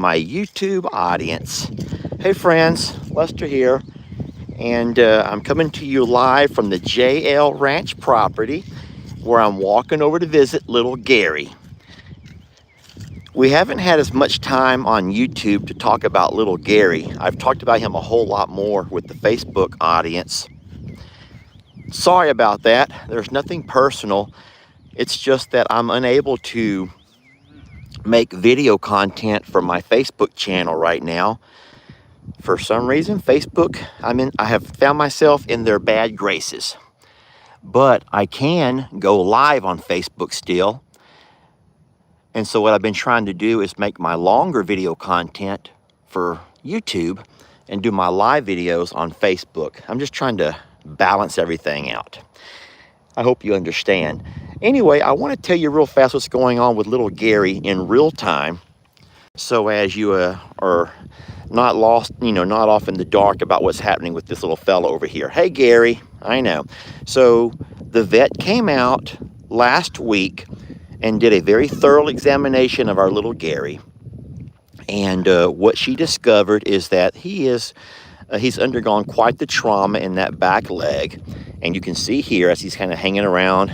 my YouTube audience. Hey friends, Lester here, and I'm coming to you live from the JL Ranch property where I'm walking over to visit little Gary. We haven't had as much time on YouTube to talk about little Gary. I've talked about him a whole lot more with the Facebook audience. Sorry about that. There's nothing personal. It's just that I'm unable to make video content for my Facebook channel right now. For some reason, Facebook, I have found myself in their bad graces. But I can go live on Facebook still. And so what I've been trying to do is make my longer video content for YouTube and do my live videos on Facebook. I'm just trying to balance everything out. I hope you understand. Anyway, I want to tell you real fast what's going on with little Gary in real time. So as you are not lost, not off in the dark about what's happening with this little fella over here. Hey, Gary, I know. So the vet came out last week and did a very thorough examination of our little Gary. And what she discovered is that he's undergone quite the trauma in that back leg. And you can see here as he's kind of hanging around,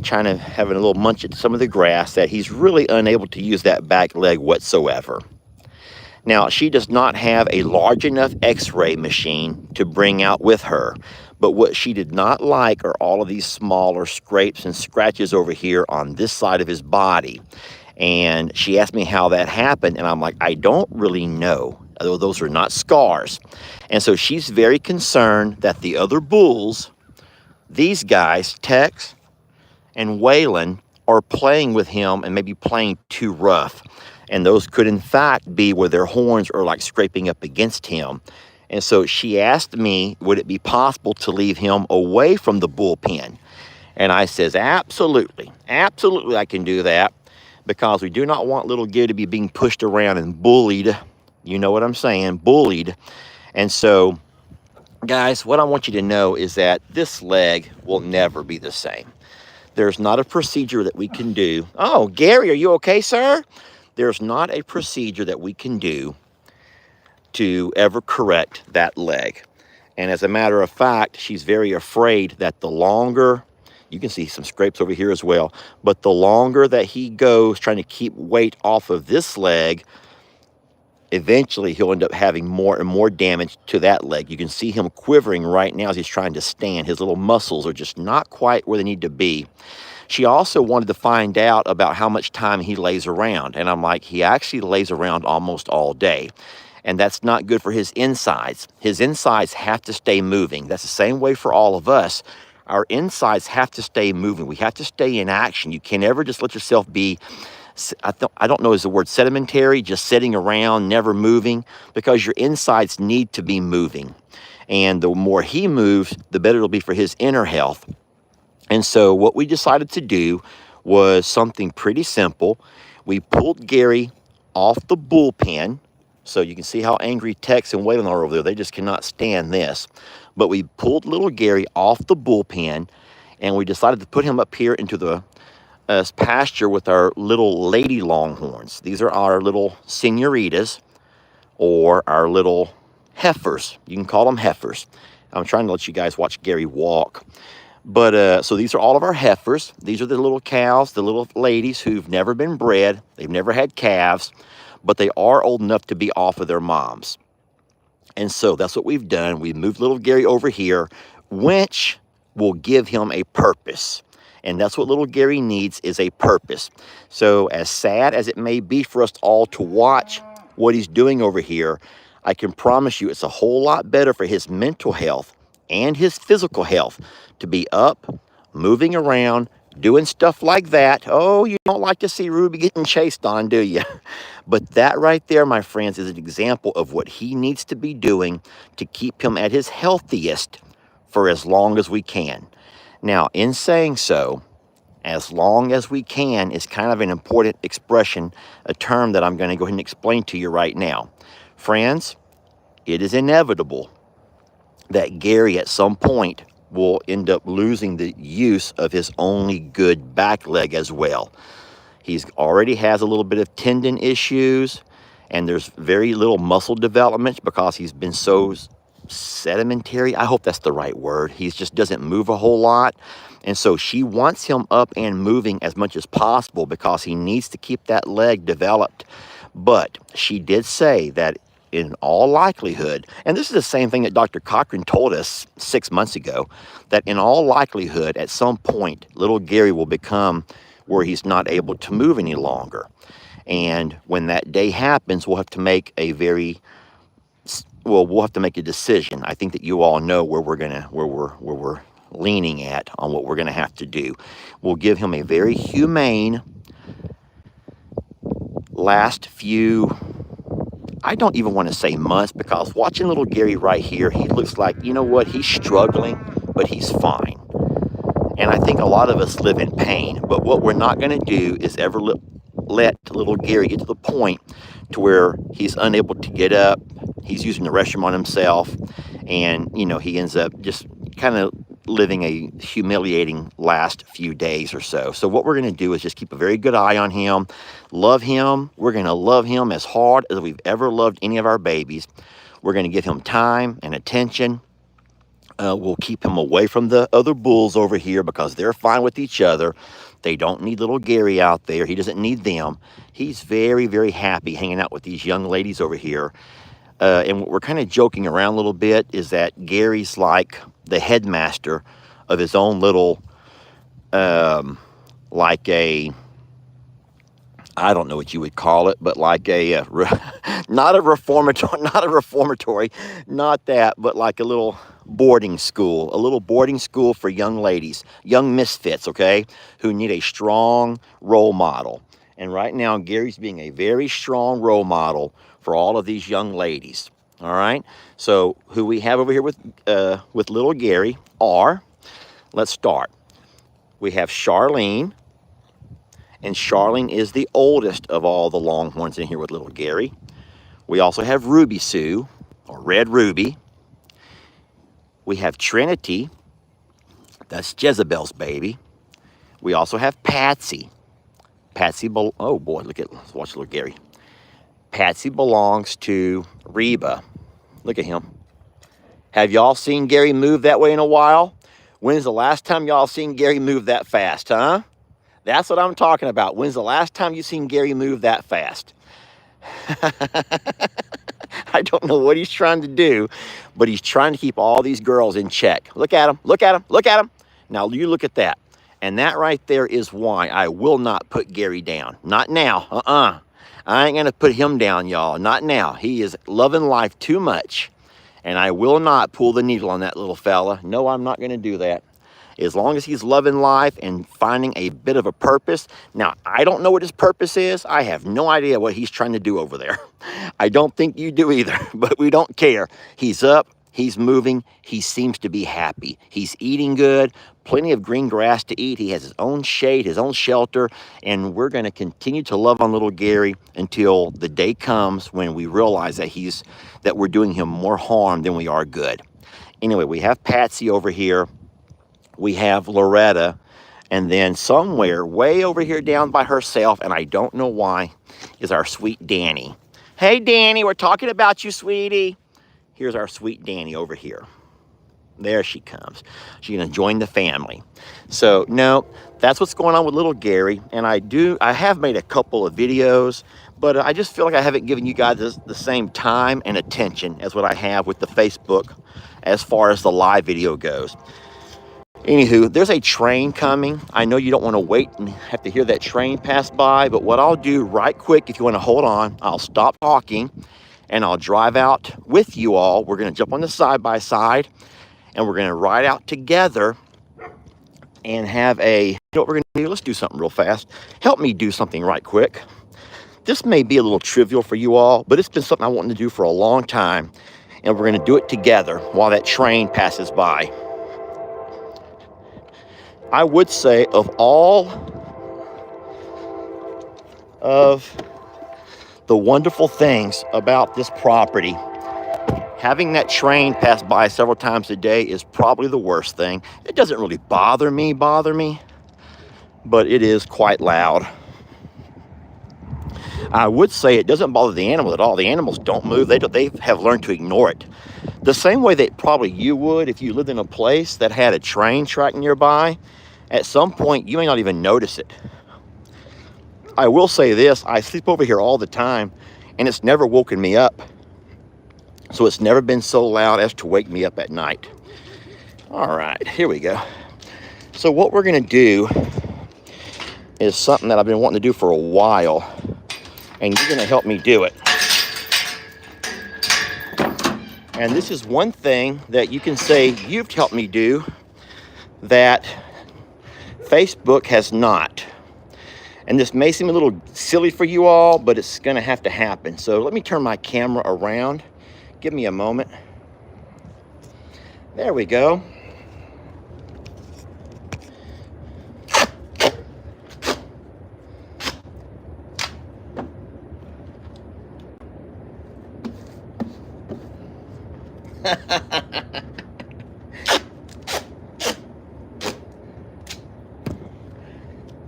having a little munch at some of the grass, that he's really unable to use that back leg whatsoever. Now, she does not have a large enough x-ray machine to bring out with her, but what she did not like are all of these smaller scrapes and scratches over here on this side of his body. And she asked me how that happened, and I'm like, I don't really know, although those are not scars. And so she's very concerned that the other bulls, these guys, Tex and Waylon, are playing with him and maybe playing too rough. And those could, in fact, be where their horns are like scraping up against him. And so she asked me, would it be possible to leave him away from the bullpen? And I says, absolutely. Absolutely, I can do that, because we do not want little Gary to be being pushed around and bullied. You know what I'm saying? Bullied. And so, guys, what I want you to know is that this leg will never be the same. There's not a procedure that we can do. Oh, Gary, are you okay, sir? There's not a procedure that we can do to ever correct that leg. And as a matter of fact, she's very afraid that the longer, you can see some scrapes over here as well, but the longer that he goes trying to keep weight off of this leg, eventually he'll end up having more and more damage to that leg. You can see him quivering right now as he's trying to stand. His little muscles are just not quite where they need to be. She also wanted to find out about how much time he lays around. And I'm like, he actually lays around almost all day. And that's not good for his insides. His insides have to stay moving. That's the same way for all of us. Our insides have to stay moving. We have to stay in action. You can never just let yourself be, I don't know is the word sedimentary, just sitting around, never moving, because your insides need to be moving. And the more he moves, the better it'll be for his inner health. And so what we decided to do was something pretty simple. We pulled Gary off the bullpen. So you can see how angry Tex and Waylon are over there. They just cannot stand this. But we pulled little Gary off the bullpen, and we decided to put him up here into the pasture with our little lady Longhorns. These are our little senoritas, or our little heifers. You can call them heifers. I'm trying to let you guys watch Gary walk. But so these are all of our heifers. These are the little cows, the little ladies who've never been bred. They've never had calves, but they are old enough to be off of their moms. And so that's what we've done. We've moved little Gary over here, which will give him a purpose. And that's what little Gary needs, is a purpose. So as sad as it may be for us all to watch what he's doing over here, I can promise you it's a whole lot better for his mental health and his physical health to be up, moving around, doing stuff like that. Oh, you don't like to see Ruby getting chased on, do you? But that right there, my friends, is an example of what he needs to be doing to keep him at his healthiest for as long as we can. Now, in saying so, as long as we can is kind of an important expression, a term that I'm going to go ahead and explain to you right now. Friends, it is inevitable that Gary at some point will end up losing the use of his only good back leg as well. He's already has a little bit of tendon issues, and there's very little muscle development because he's been so sedimentary. I hope that's the right word. He just doesn't move a whole lot. And so she wants him up and moving as much as possible because he needs to keep that leg developed. But she did say that in all likelihood, and this is the same thing that Dr. Cochran told us 6 months ago, that in all likelihood, at some point, little Gary will become where he's not able to move any longer. And when that day happens, we'll have to make a we'll have to make a decision. I think that you all know where we're leaning at on what we're gonna have to do. We'll give him a very humane last few, I don't even want to say months, because watching little Gary right here, he looks like, you know what, he's struggling, but he's fine. And I think a lot of us live in pain, but what we're not going to do is ever let little Gary get to the point to where he's unable to get up, he's using the restroom on himself, and, you know, he ends up just kind of living a humiliating last few days or so. So what we're going to do is just keep a very good eye on him, love him. We're going to love him as hard as we've ever loved any of our babies. We're going to give him time and attention. We'll keep him away from the other bulls over here because they're fine with each other. They don't need little Gary out there. He doesn't need them. He's very, very happy hanging out with these young ladies over here. And what we're kind of joking around a little bit is that Gary's like the headmaster of his own little, like a, I don't know what you would call it, but like a, not a reformatory, not that, but like a little boarding school for young ladies, young misfits, okay, who need a strong role model. And right now, Gary's being a very strong role model for all of these young ladies. All right. So who we have over here with little Gary are, let's start. We have Charlene, and Charlene is the oldest of all the Longhorns in here with little Gary. We also have Ruby Sue, or Red Ruby. We have Trinity, that's Jezebel's baby. We also have Patsy. Oh boy, let's watch little Gary. Patsy belongs to Reba. Look at him. Have y'all seen Gary move that way in a while? When's the last time y'all seen Gary move that fast, huh? That's what I'm talking about. When's the last time you seen Gary move that fast? I don't know what he's trying to do, but he's trying to keep all these girls in check. Look at him, look at him, look at him. Now you look at that. And that right there is why I will not put Gary down. Not now, I ain't gonna put him down, y'all, not now. He is loving life too much, and I will not pull the needle on that little fella. No, I'm not gonna do that. As long as he's loving life and finding a bit of a purpose. Now, I don't know what his purpose is. I have no idea what he's trying to do over there. I don't think you do either, but we don't care. He's up, he's moving, he seems to be happy. He's eating good, plenty of green grass to eat. He has his own shade, his own shelter, and we're gonna continue to love on little Gary until the day comes when we realize that we're doing him more harm than we are good. Anyway, we have Patsy over here. We have Loretta, and then somewhere way over here down by herself, and I don't know why, is our sweet Danny. Hey, Danny, we're talking about you, sweetie. Here's our sweet Danny over here. There she comes. She's gonna join the family. So no, that's what's going on with little Gary, and I have made a couple of videos, but I just feel like I haven't given you guys the same time and attention as what I have with the Facebook as far as the live video goes. Anywho, there's a train coming. I know you don't want to wait and have to hear that train pass by, but what I'll do right quick, if you want to hold on, I'll stop talking and I'll drive out with you all. We're going to jump on the side-by-side and we're going to ride out together and have you know what we're going to do? Let's do something real fast. Help me do something right quick. This may be a little trivial for you all, but it's been something I wanted to do for a long time, and we're going to do it together while that train passes by. I would say of all of the wonderful things about this property, having that train pass by several times a day is probably the worst thing. It doesn't really bother me, but it is quite loud. I would say it doesn't bother the animal at all. The animals don't move. They have learned to ignore it. The same way that probably you would if you lived in a place that had a train track nearby. At some point, you may not even notice it. I will say this, I sleep over here all the time, and it's never woken me up. So it's never been so loud as to wake me up at night. All right, here we go. So what we're gonna do is something that I've been wanting to do for a while, and you're gonna help me do it. And this is one thing that you can say you've helped me do that Facebook has not. And this may seem a little silly for you all, but it's gonna have to happen. So let me turn my camera around. Give me a moment. There we go.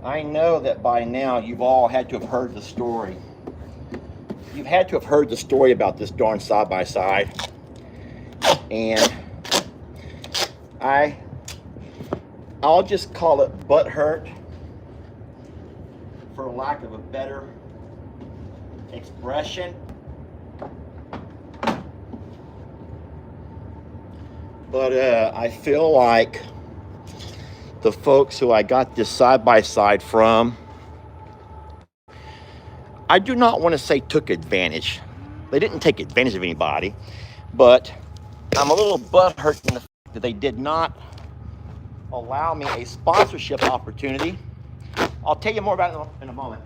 I know that by now you've all had to have heard the story. You've had to have heard the story about this darn side-by-side. And I'll just call it butt hurt, for lack of a better expression. But I feel like the folks who I got this side-by-side from, I do not want to say took advantage. They didn't take advantage of anybody, but I'm a little butthurt in the fact that they did not allow me a sponsorship opportunity. I'll tell you more about it in a moment.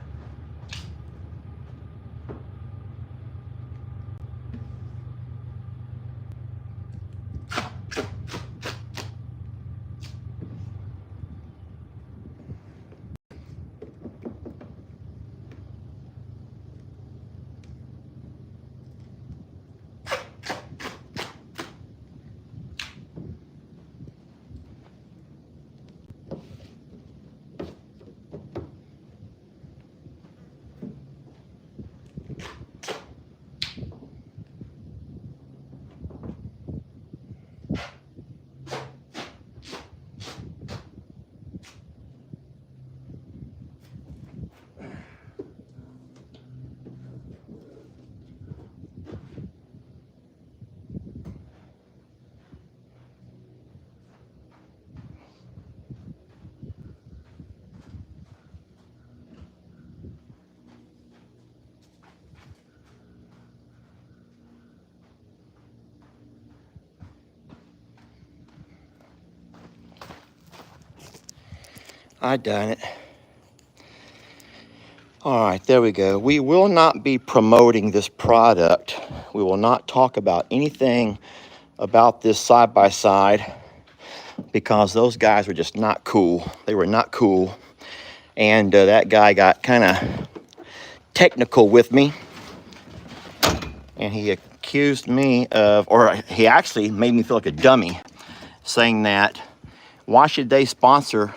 I done it. All right, there we go. We will not be promoting this product. We will not talk about anything about this side-by-side because those guys were just not cool. They were not cool. And that guy got kind of technical with me. And he accused me of, or he actually made me feel like a dummy, saying that why should they sponsor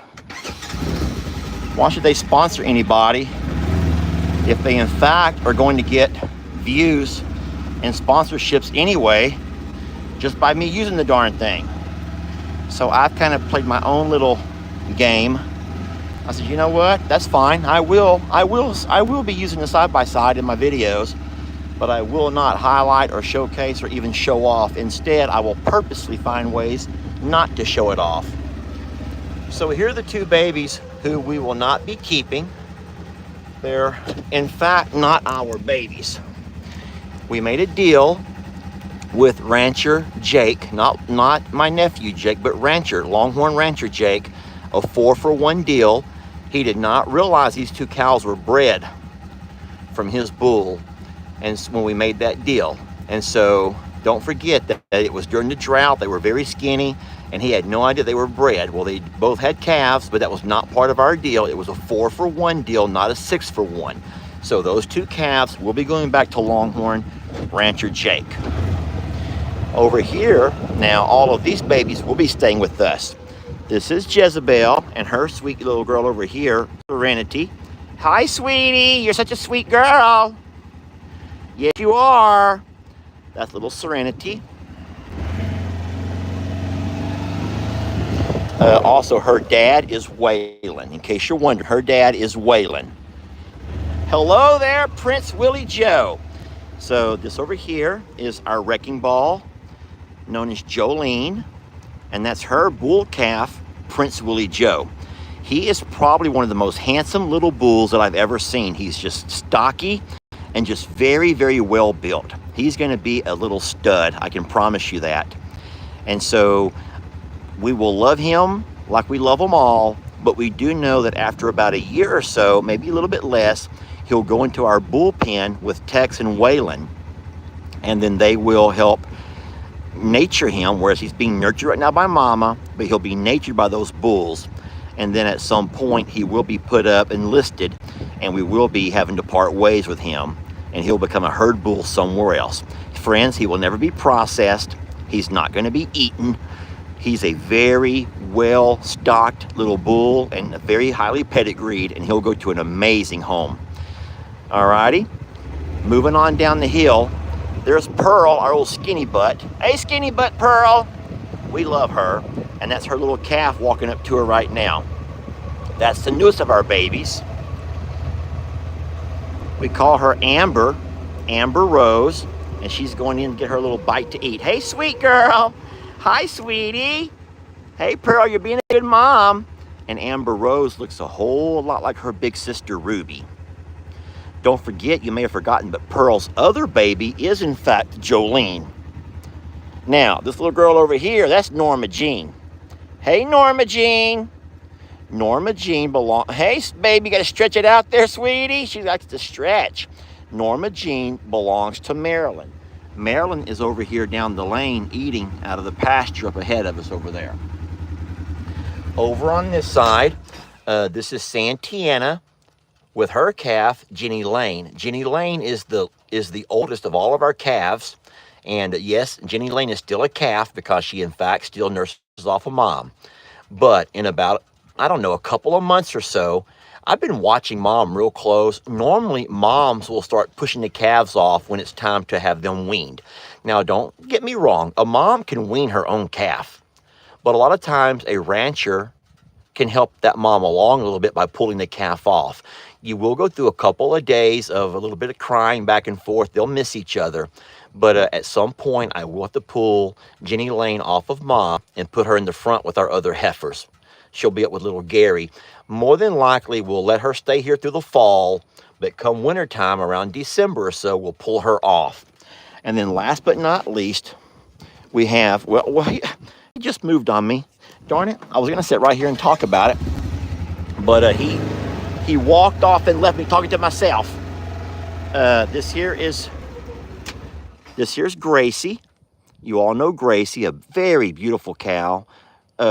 anybody if they in fact are going to get views and sponsorships anyway just by me using the darn thing. So I've kind of played my own little game. I said, you know what, that's fine. I will be using the side-by-side in my videos, but I will not highlight or showcase or even show off. Instead, I will purposely find ways not to show it off. So here are the two babies who we will not be keeping. They're in fact not our babies. We made a deal with Rancher Jake, not my nephew Jake, but Longhorn Rancher Jake, a 4-for-1 deal. He did not realize these two cows were bred from his bull, and when we made that deal. And so don't forget that it was during the drought. They were very skinny, and he had no idea they were bred. Well, they both had calves, but that was not part of our deal. It was a 4-for-1 deal, not a 6-for-1. So those two calves will be going back to Longhorn Rancher Jake. Over here, now all of these babies will be staying with us. This is Jezebel and her sweet little girl over here, Serenity. Hi, sweetie. You're such a sweet girl. Yes, you are. That's little Serenity. Also, her dad is Waylon. In case you're wondering, her dad is Waylon. Hello there, Prince Willie Joe. So this over here is our wrecking ball, known as Jolene, and that's her bull calf, Prince Willie Joe. He is probably one of the most handsome little bulls that I've ever seen. He's just stocky and just very, very well built. He's going to be a little stud, I can promise you that. And so we will love him like we love them all, but we do know that after about a year or so, maybe a little bit less, he'll go into our bullpen with Tex and Waylon, and then they will help nature him, whereas he's being nurtured right now by mama, but he'll be natured by those bulls. And then at some point he will be put up and listed, and we will be having to part ways with him, and he'll become a herd bull somewhere else. Friends, he will never be processed. He's not going to be eaten. He's a very well-stocked little bull and very highly pedigreed, and he'll go to an amazing home. Alrighty, moving on down the hill, there's Pearl, our old skinny butt. Hey, skinny butt Pearl. We love her, and that's her little calf walking up to her right now. That's the newest of our babies. We call her Amber Rose, and she's going in to get her little bite to eat. Hey, sweet girl. Hi, sweetie. Hey, Pearl, you're being a good mom. And Amber Rose looks a whole lot like her big sister, Ruby. Don't forget, you may have forgotten, but Pearl's other baby is, in fact, Jolene. Now, this little girl over here, that's Norma Jean. Hey, Norma Jean. Norma Jean belongs... Hey, baby, you got to stretch it out there, sweetie. She likes to stretch. Norma Jean belongs to Marilyn. Marilyn is over here down the lane eating out of the pasture up ahead of us over there. Over on this side, this is Santiana with her calf, Jenny Lane. Jenny Lane is the oldest of all of our calves. And yes, Jenny Lane is still a calf because she, in fact, still nurses off of mom. But in about, I don't know, a couple of months or so, I've been watching mom real close. Normally, moms will start pushing the calves off when it's time to have them weaned. Now, don't get me wrong. A mom can wean her own calf. But a lot of times, a rancher can help that mom along a little bit by pulling the calf off. You will go through a couple of days of a little bit of crying back and forth. They'll miss each other. But at some point, I will have to pull Jenny Lane off of mom and put her in the front with our other heifers. She'll be up with little Gary. More than likely, we'll let her stay here through the fall, but come wintertime, around December or so, we'll pull her off. And then last but not least, we have, well, he just moved on me. Darn it, I was gonna sit right here and talk about it, but he walked off and left me talking to myself. This here's Gracie. You all know Gracie, a very beautiful cow.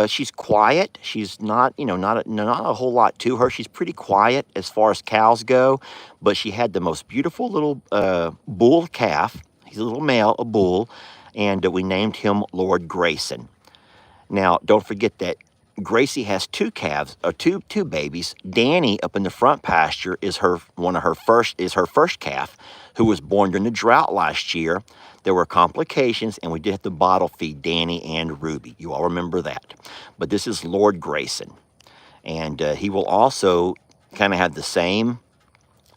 She's quiet. She's not, not a whole lot to her. She's pretty quiet as far as cows go, but she had the most beautiful little bull calf. He's a little male, a bull, and we named him Lord Grayson. Now, don't forget that Gracie has two calves, or two babies. Danny up in the front pasture is her first calf, who was born during the drought last year. There were complications, and we did have to bottle feed Danny and Ruby. You all remember that. But this is Lord Grayson, and he will also kind of have the same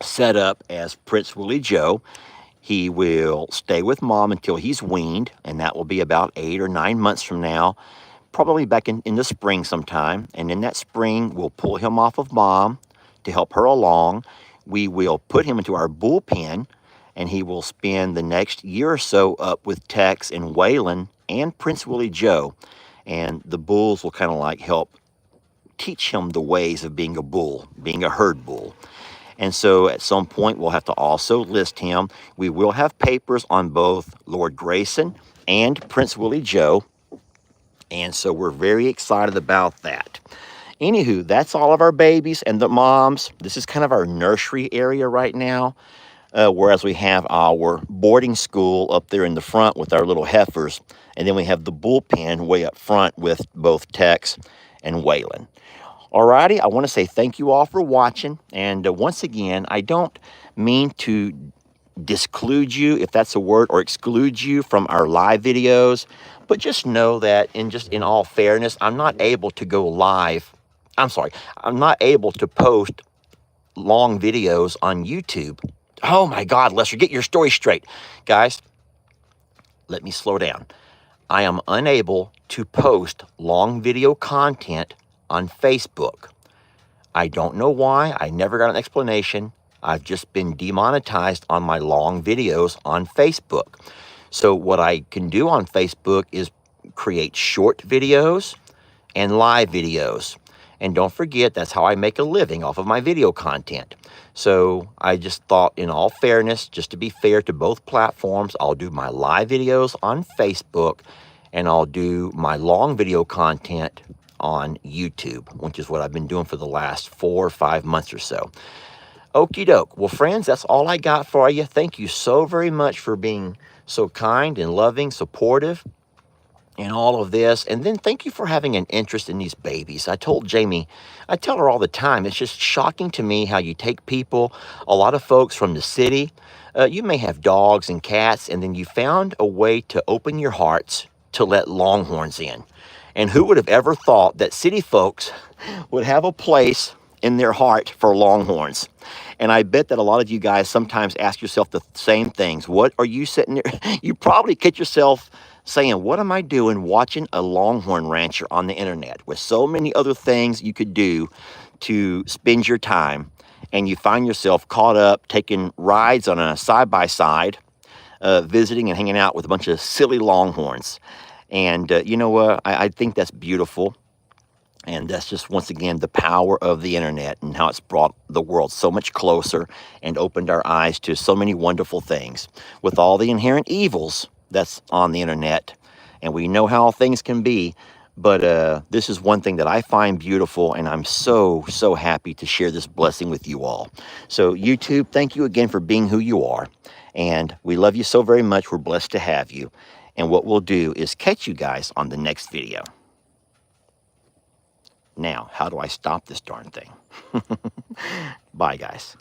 setup as Prince Willie Joe. He will stay with mom until he's weaned, and that will be about 8 or 9 months from now. Probably back in the spring sometime. And in that spring, we'll pull him off of mom to help her along. We will put him into our bullpen, and he will spend the next year or so up with Tex and Waylon and Prince Willie Joe. And the bulls will kind of like help teach him the ways of being a bull, being a herd bull. And so at some point, we'll have to also list him. We will have papers on both Lord Grayson and Prince Willie Joe. And so we're very excited about that. Anywho, that's all of our babies and the moms. This is kind of our nursery area right now, whereas we have our boarding school up there in the front with our little heifers. And then we have the bullpen way up front with both Tex and Waylon. Alrighty, I want to say thank you all for watching. And once again, I don't mean to disclude you, if that's a word, or exclude you from our live videos, but just know that in all fairness, I'm not able to go live. I'm not able to post long videos on YouTube. Oh my God, Lester, get your story straight. Guys, let me slow down. I am unable to post long video content on Facebook. I don't know why. I never got an explanation. I've just been demonetized on my long videos on Facebook. So what I can do on Facebook is create short videos and live videos. And don't forget, that's how I make a living, off of my video content. So I just thought, in all fairness, just to be fair to both platforms, I'll do my live videos on Facebook and I'll do my long video content on YouTube, which is what I've been doing for the last 4 or 5 months or so. Okie doke. Well, friends, that's all I got for you. Thank you so very much for being so kind and loving, supportive, and all of this. And then thank you for having an interest in these babies. I told Jamie, I tell her all the time, it's just shocking to me how you take people, a lot of folks from the city, you may have dogs and cats, and then you found a way to open your hearts to let Longhorns in. And who would have ever thought that city folks would have a place in their heart for Longhorns? And I bet that a lot of you guys sometimes ask yourself the same things. What are you sitting there? You probably catch yourself saying, what am I doing watching a Longhorn rancher on the internet with so many other things you could do to spend your time? And you find yourself caught up taking rides on a side-by-side, visiting and hanging out with a bunch of silly Longhorns. And you know what? I think that's beautiful. And that's just, once again, the power of the internet and how it's brought the world so much closer and opened our eyes to so many wonderful things with all the inherent evils that's on the internet. And we know how things can be. But this is one thing that I find beautiful, and I'm so, so happy to share this blessing with you all. So YouTube, thank you again for being who you are. And we love you so very much. We're blessed to have you. And what we'll do is catch you guys on the next video. Now, how do I stop this darn thing? Bye, guys.